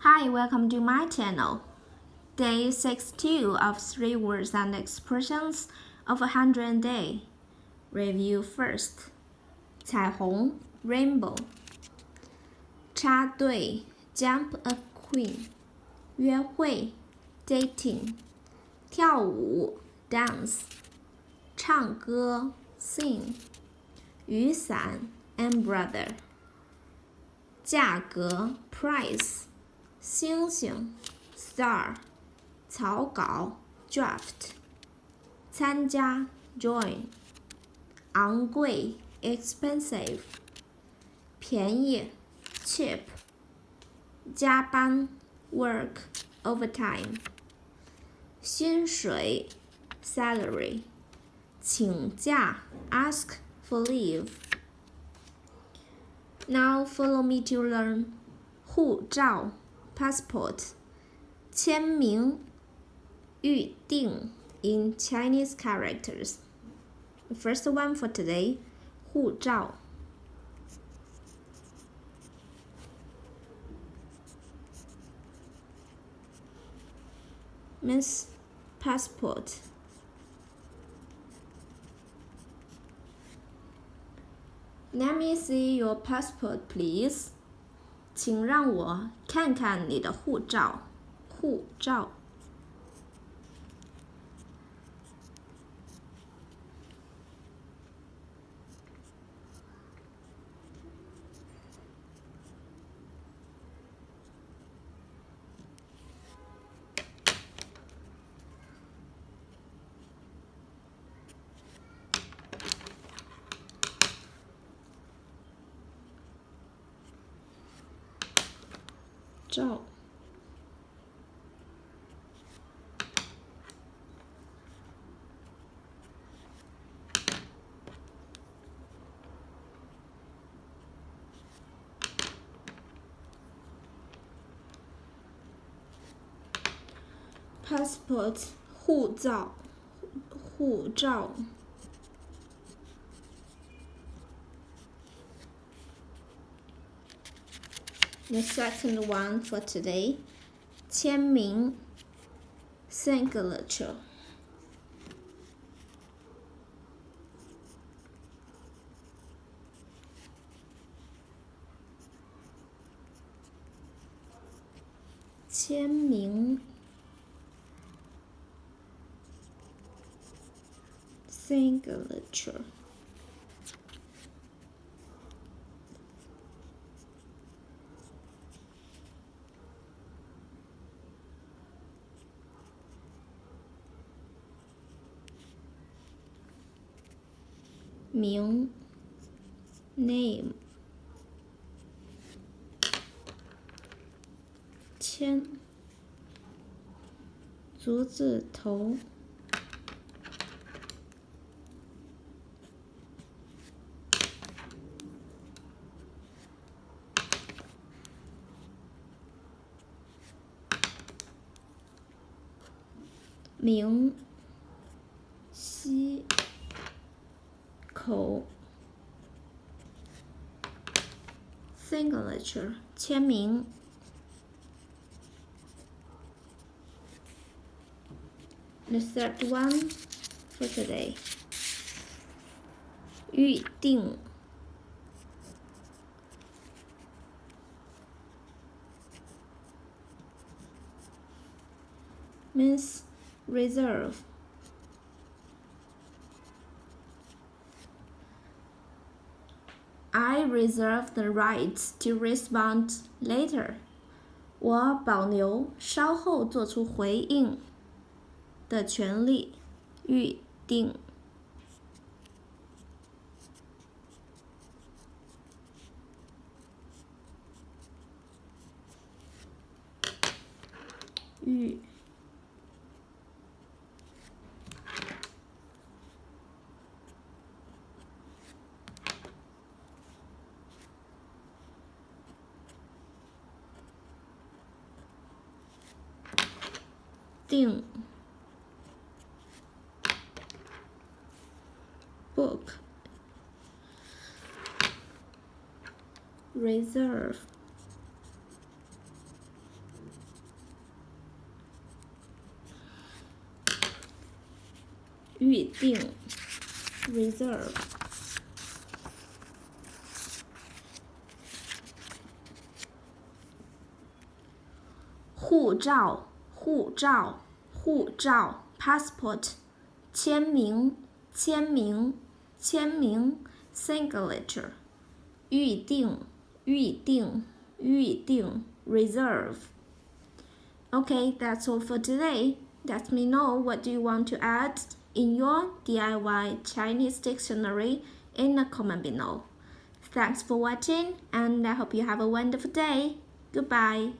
Hi, welcome to my channel. Day 62 of 3 words and expressions of 100 day. Review first. 彩虹 rainbow. 插队 jump a queen. 约会 dating. 跳舞 dance. 唱歌 sing. 雨伞 umbrella. 价格 price. 星星 star. 草稿 draft. 参加 join. 昂贵 expensive. 便宜 cheap. 加班 work overtime. 薪水 salary. 请假 ask for leave. Now follow me to learn 护照 passport. 签名预定 in Chinese characters. The first one for today, 护照. Means passport. Let me see your passport, please. 请让我看看你的护照。护照。照。passport 护照，护照。The second one for today, 签名 signature. 签名 signature. Míng name. 签足字头。名西口 signature 签名。The third one for today, 预定。Means reserve. I reserve the right to respond later. 我保留稍后做出回应的权利。预定。预定 book reserve 预定 reserve. 护照 passport. 签名 signature. 预定 reserve. Okay, that's all for today. Let me know what do you want to add in your DIY Chinese dictionary in the comment below. Thanks for watching, and I hope you have a wonderful day. Goodbye.